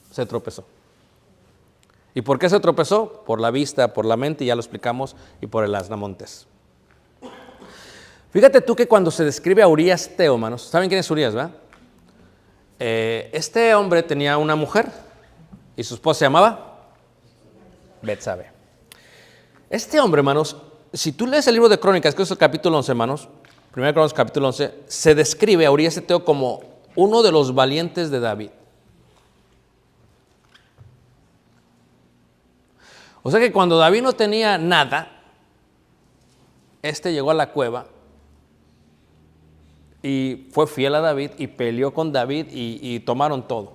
se tropezó. ¿Y por qué se tropezó? Por la vista, por la mente, ya lo explicamos, y por el asnamontes. Fíjate tú que cuando se describe a Urías eteo, hermanos, ¿saben quién es Urías, verdad? Este hombre tenía una mujer y su esposa se llamaba Betsabé. Este hombre, hermanos, si tú lees el libro de Crónicas, que es el capítulo 11, hermanos, 1 Crónicas capítulo 11, se describe a Urías eteo como uno de los valientes de David. O sea que cuando David no tenía nada, llegó a la cueva y fue fiel a David y peleó con David y tomaron todo.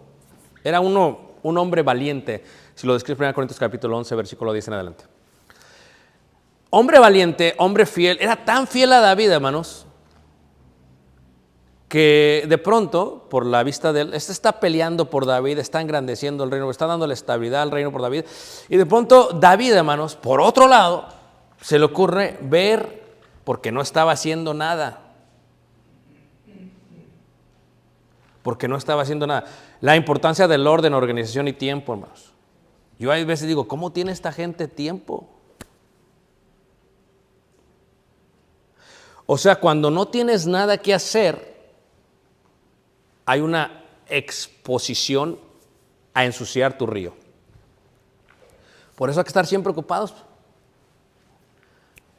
Era un hombre valiente, si lo describe en 1 Corintios capítulo 11, versículo 10 en adelante. Hombre valiente, hombre fiel, era tan fiel a David, hermanos, que de pronto, por la vista de él, está peleando por David, está engrandeciendo el reino, está dándole estabilidad al reino por David, y de pronto David, hermanos, por otro lado, se le ocurre ver, porque no estaba haciendo nada. Porque no estaba haciendo nada. La importancia del orden, organización y tiempo, hermanos. Yo a veces digo, ¿cómo tiene esta gente tiempo? O sea, cuando no tienes nada que hacer, hay una exposición a ensuciar tu río. Por eso hay que estar siempre ocupados.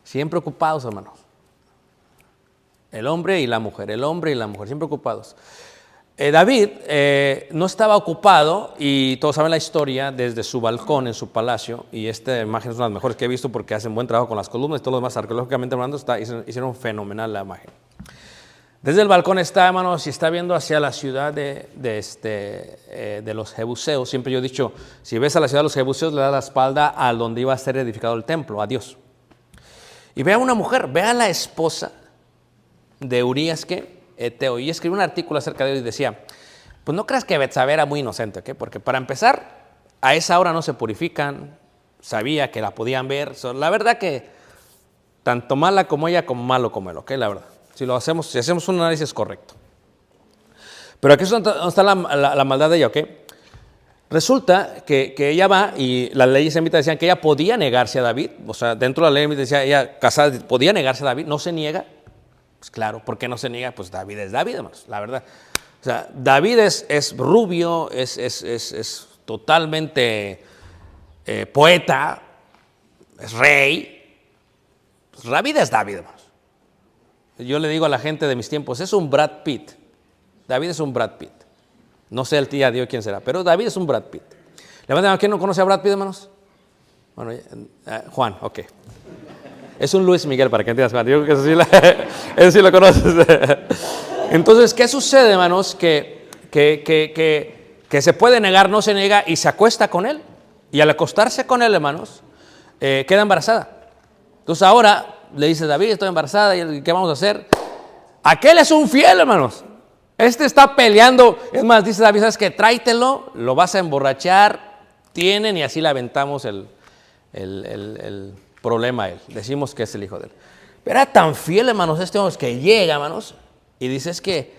Siempre ocupados, hermanos. El hombre y la mujer, siempre ocupados. David no estaba ocupado, y todos saben la historia, desde su balcón en su palacio, y esta imagen es una de las mejores que he visto porque hacen buen trabajo con las columnas y todo lo demás, arqueológicamente hablando, hicieron fenomenal la imagen. Desde el balcón está, hermanos, y está viendo hacia la ciudad de los Jebuseos. Siempre yo he dicho, si ves a la ciudad de los Jebuseos, le das la espalda a donde iba a ser edificado el templo, a Dios. Y ve a una mujer, ve a la esposa de Urías, eteo, y escribió un artículo acerca de él y decía, pues no creas que Betsabé era muy inocente, ¿okay? Porque para empezar, a esa hora no se purifican, sabía que la podían ver, la verdad que tanto mala como ella, como malo como él, ¿ok? La verdad, si hacemos un análisis correcto. Pero aquí es donde está la maldad de ella, ¿ok? Resulta que ella va, y las leyes semitas decían que ella podía negarse a David, o sea, dentro de la ley decía, ella casada podía negarse a David, no se niega. Pues claro, ¿por qué no se niega? Pues David es David, hermanos, la verdad. O sea, David es rubio, es totalmente poeta, es rey. Pues David es David, hermanos. Yo le digo a la gente de mis tiempos, es un Brad Pitt. David es un Brad Pitt. No sé el día de hoy quién será, pero David es un Brad Pitt. Levanten, ¿quién no conoce a Brad Pitt, hermanos? Bueno, Juan, ok. Es un Luis Miguel, para que entiendas. Yo creo que eso sí lo conoces. Entonces, ¿qué sucede, hermanos? Que se puede negar, no se niega y se acuesta con él. Y al acostarse con él, hermanos, queda embarazada. Entonces ahora le dice David, estoy embarazada, ¿y qué vamos a hacer? Aquel es un fiel, hermanos. Este está peleando. Es más, dice David, ¿sabes qué? Tráetelo, lo vas a emborrachar, tienen, y así le aventamos el problema a él. Decimos que es el hijo de él. Pero era tan fiel, hermanos, este hombre que llega, hermanos, y dice, es que,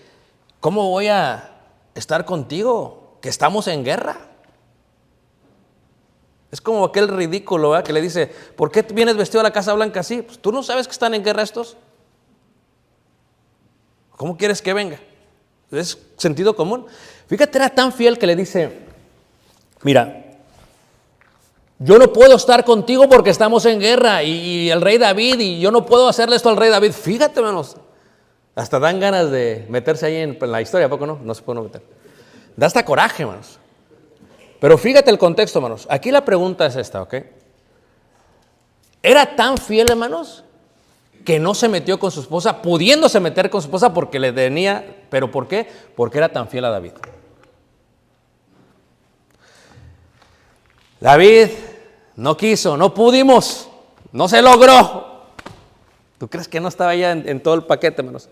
¿cómo voy a estar contigo? Que estamos en guerra. Es como aquel ridículo, ¿verdad? Que le dice, ¿por qué vienes vestido a la Casa Blanca así? Pues tú no sabes que están en guerra estos. ¿Cómo quieres que venga? Es sentido común. Fíjate, era tan fiel que le dice, mira, yo no puedo estar contigo porque estamos en guerra y el rey David, y yo no puedo hacerle esto al rey David. Fíjate, hermanos, hasta dan ganas de meterse ahí en la historia, ¿a poco no? No se puede meter. Da hasta coraje, hermanos. Pero fíjate el contexto, hermanos. Aquí la pregunta es esta, ¿ok? Era tan fiel, hermanos, que no se metió con su esposa, pudiéndose meter con su esposa porque le tenía. ¿Pero por qué? Porque era tan fiel a David. David no quiso, no pudimos, no se logró. ¿Tú crees que no estaba ya en todo el paquete, hermanos?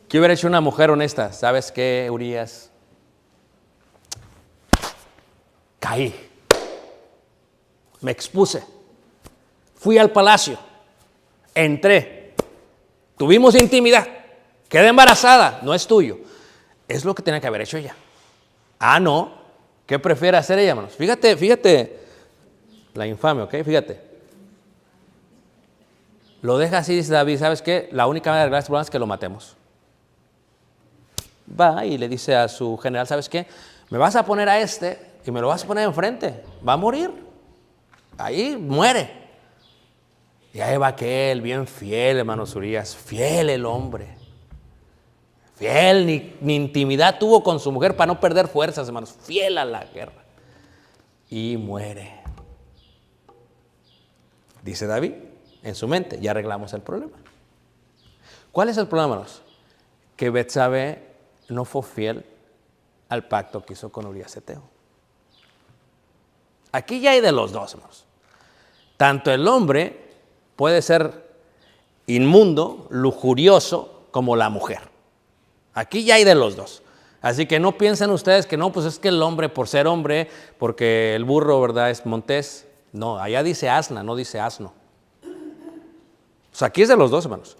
¿Qué hubiera hecho una mujer honesta? ¿Sabes qué, Urías? Caí, me expuse, fui al palacio, entré, tuvimos intimidad, quedé embarazada, no es tuyo. Es lo que tenía que haber hecho ella. Ah, no, ¿qué prefiere hacer ella, hermanos? Fíjate, la infamia, ¿ok? Fíjate. Lo deja así, dice David, ¿sabes qué? La única manera de arreglar este problema es que lo matemos. Va y le dice a su general, ¿sabes qué? Me vas a poner a este y me lo vas a poner enfrente, va a morir, ahí muere. Y ahí va aquel, bien fiel, hermanos Urías, fiel el hombre, fiel, ni intimidad tuvo con su mujer para no perder fuerzas, hermanos, fiel a la guerra, y muere. Dice David, en su mente, ya arreglamos el problema. ¿Cuál es el problema, hermanos? Que Betsabé no fue fiel al pacto que hizo con Urías Eteo. Aquí ya hay de los dos, hermanos. Tanto el hombre puede ser inmundo, lujurioso, como la mujer. Aquí ya hay de los dos. Así que no piensen ustedes que no, pues es que el hombre, por ser hombre, porque el burro, ¿verdad?, es montés. No, allá dice asna, no dice asno. O sea, aquí es de los dos, hermanos.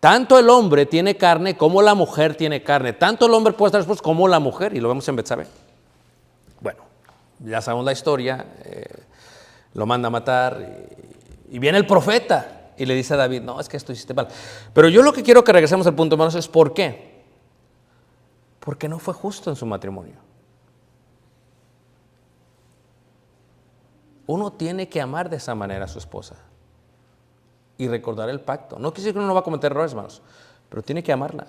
Tanto el hombre tiene carne como la mujer tiene carne. Tanto el hombre puede estar esposo como la mujer, y lo vemos en Betsabé. Bueno, ya sabemos la historia, lo manda a matar y viene el profeta y le dice a David, no, es que esto hiciste mal. Pero yo lo que quiero que regresemos al punto, hermanos, es ¿por qué? Porque no fue justo en su matrimonio. Uno tiene que amar de esa manera a su esposa y recordar el pacto. No quiere decir que uno no va a cometer errores, hermanos, pero tiene que amarla.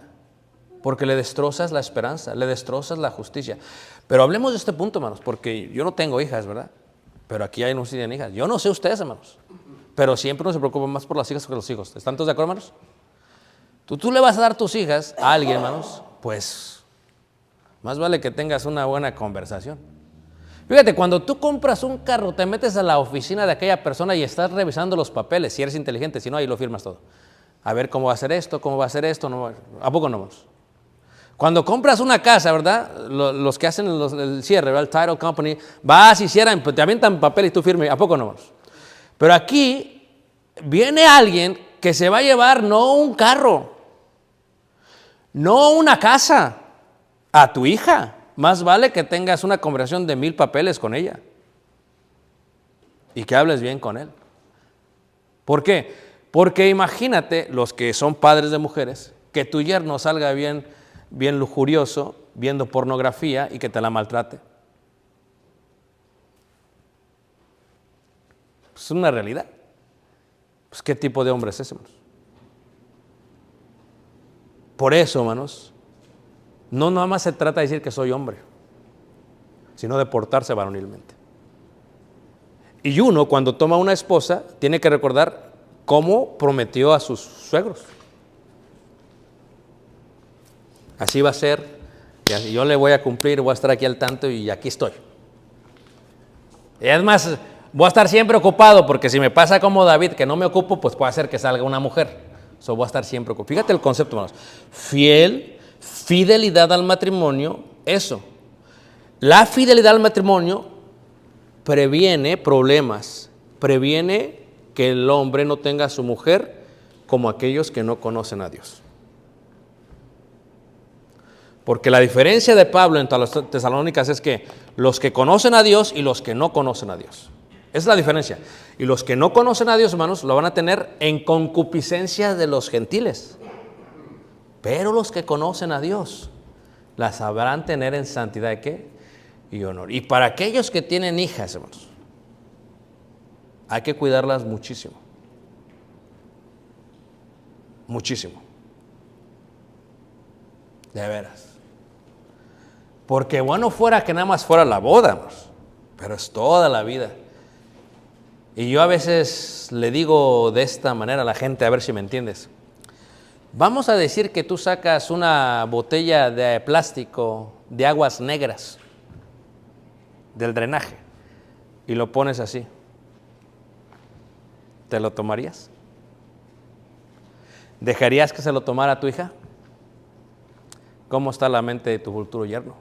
Porque le destrozas la esperanza, le destrozas la justicia. Pero hablemos de este punto, hermanos, porque yo no tengo hijas, ¿verdad? Pero aquí hay unos que tienen hijas. Yo no sé ustedes, hermanos, pero siempre uno se preocupa más por las hijas que por los hijos. ¿Están todos de acuerdo, hermanos? Tú le vas a dar tus hijas a alguien, hermanos, pues más vale que tengas una buena conversación. Fíjate, cuando tú compras un carro, te metes a la oficina de aquella persona y estás revisando los papeles, si eres inteligente, si no, ahí lo firmas todo. A ver cómo va a ser esto, no, ¿a poco no, hermanos? Cuando compras una casa, ¿verdad? Los que hacen el cierre, ¿verdad? El title company, vas y cierran, te avientan papel y tú firmes, ¿a poco no, hermanos? Pero aquí viene alguien que se va a llevar no un carro, no una casa, a tu hija. Más vale que tengas una conversación de 1000 papeles con ella y que hables bien con él. ¿Por qué? Porque imagínate, los que son padres de mujeres, que tu yerno salga bien lujurioso, viendo pornografía y que te la maltrate. Es una realidad. Pues, ¿qué tipo de hombre es ese, hermanos? Por eso, hermanos, no nada más se trata de decir que soy hombre, sino de portarse varonilmente. Y uno, cuando toma una esposa, tiene que recordar como prometió a sus suegros. Así va a ser, y yo le voy a cumplir, voy a estar aquí al tanto y aquí estoy. Y es más, voy a estar siempre ocupado, porque si me pasa como David, que no me ocupo, pues puede ser que salga una mujer. So, voy a estar siempre ocupado. Fíjate el concepto, hermanos. Fidelidad al matrimonio, eso. La fidelidad al matrimonio previene problemas, previene que el hombre no tenga a su mujer como aquellos que no conocen a Dios. Porque la diferencia de Pablo entre los tesalónicas es que los que conocen a Dios y los que no conocen a Dios. Esa es la diferencia. Y los que no conocen a Dios, hermanos, lo van a tener en concupiscencia de los gentiles. Pero los que conocen a Dios, la sabrán tener en santidad ¿de qué? Y honor. Y para aquellos que tienen hijas, hermanos, hay que cuidarlas muchísimo. Muchísimo. De veras. Porque bueno fuera que nada más fuera la boda, hermanos, pero es toda la vida. Y yo a veces le digo de esta manera a la gente, a ver si me entiendes. Vamos a decir que tú sacas una botella de plástico de aguas negras del drenaje y lo pones así. ¿Te lo tomarías? ¿Dejarías que se lo tomara tu hija? ¿Cómo está la mente de tu futuro yerno?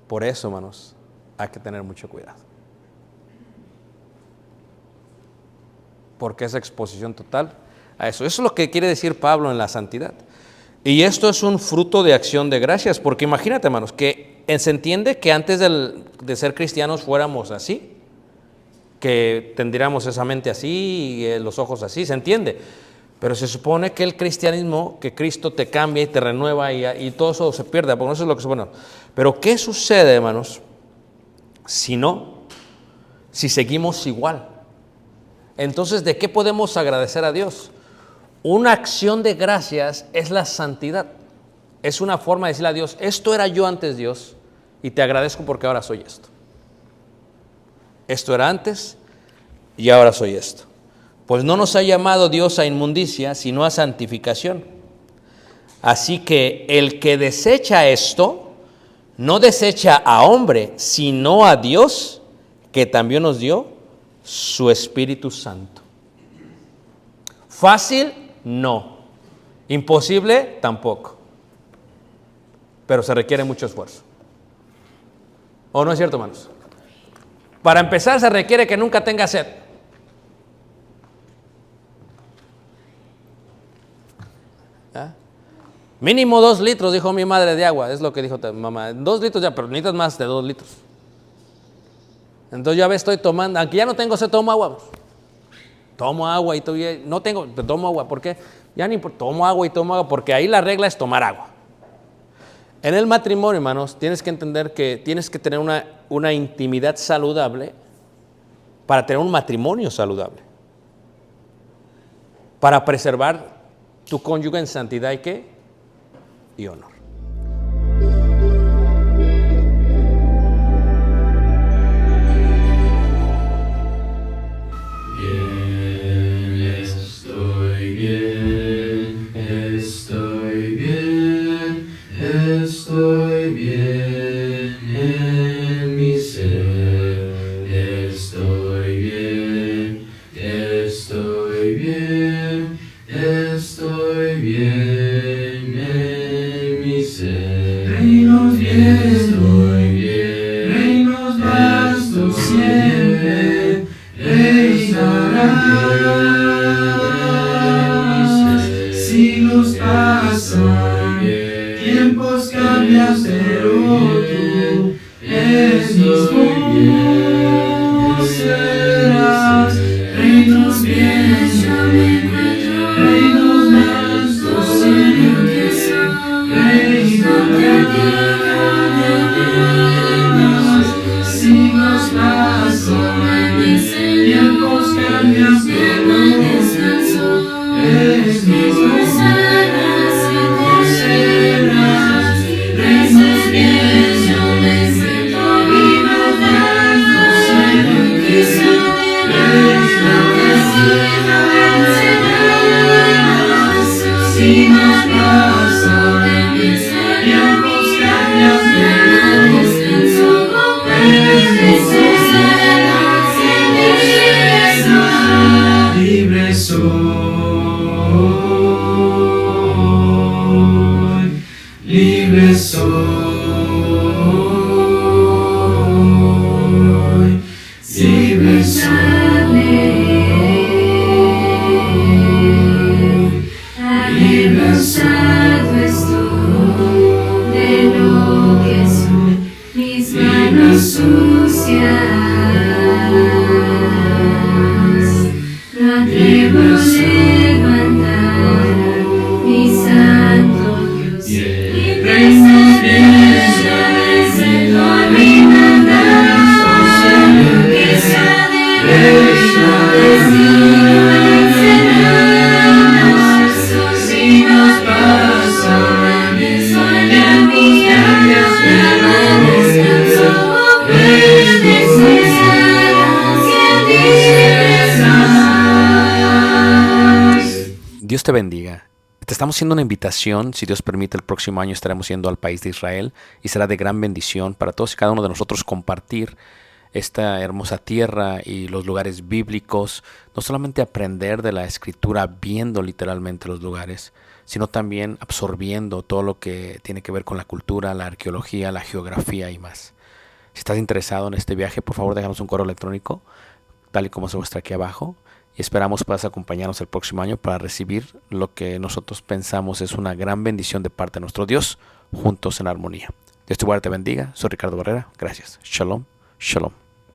Por eso, hermanos, hay que tener mucho cuidado. Porque es exposición total a eso. Eso es lo que quiere decir Pablo en la santidad. Y esto es un fruto de acción de gracias, porque imagínate, hermanos, que se entiende que antes de ser cristianos fuéramos así, que tendríamos esa mente así y los ojos así, se entiende. Pero se supone que el cristianismo, que Cristo te cambia y te renueva y todo eso se pierde, porque eso es lo que se supone. Pero ¿qué sucede, hermanos, si seguimos igual? Entonces, ¿de qué podemos agradecer a Dios? Una acción de gracias es la santidad. Es una forma de decirle a Dios, esto era yo antes, Dios, y te agradezco porque ahora soy esto. Esto era antes y ahora soy esto. Pues no nos ha llamado Dios a inmundicia, sino a santificación. Así que el que desecha esto, no desecha a hombre, sino a Dios, que también nos dio su Espíritu Santo. ¿Fácil? No. ¿Imposible? Tampoco. Pero se requiere mucho esfuerzo. ¿O no es cierto, hermanos? Para empezar, se requiere que nunca tenga sed. ¿Ah? Mínimo 2 litros, dijo mi madre, de agua. Es lo que dijo mamá. 2 litros ya, pero necesitas más de 2 litros. Entonces yo a veces estoy tomando, aunque ya no tengo sed, tomo agua. Tomo agua y no tengo, pero tomo agua. ¿Por qué? Ya ni tomo agua y tomo agua, porque ahí la regla es tomar agua. En el matrimonio, hermanos, tienes que entender que tienes que tener una intimidad saludable para tener un matrimonio saludable. Para preservar tu cónyuge en santidad y ¿qué? Y honor. Estoy bien en mi ser, estoy bien en mi ser. Reinos bien, estoy bien, reinos vastos siempre, reinarán. Siglos pasan, tiempos cambian, pero tú La tribu se levantará, mi santo Dios, y presentaciones en tu alimentación, que sea si nos pasa, Dios te bendiga. Te estamos haciendo una invitación. Si Dios permite, el próximo año estaremos yendo al país de Israel y será de gran bendición para todos y cada uno de nosotros compartir esta hermosa tierra y los lugares bíblicos. No solamente aprender de la Escritura viendo literalmente los lugares, sino también absorbiendo todo lo que tiene que ver con la cultura, la arqueología, la geografía y más. Si estás interesado en este viaje, por favor déjanos un correo electrónico, tal y como se muestra aquí abajo. Y esperamos puedas acompañarnos el próximo año para recibir lo que nosotros pensamos es una gran bendición de parte de nuestro Dios, juntos en armonía. Dios te guarde, te bendiga. Soy Ricardo Barrera. Gracias. Shalom. Shalom.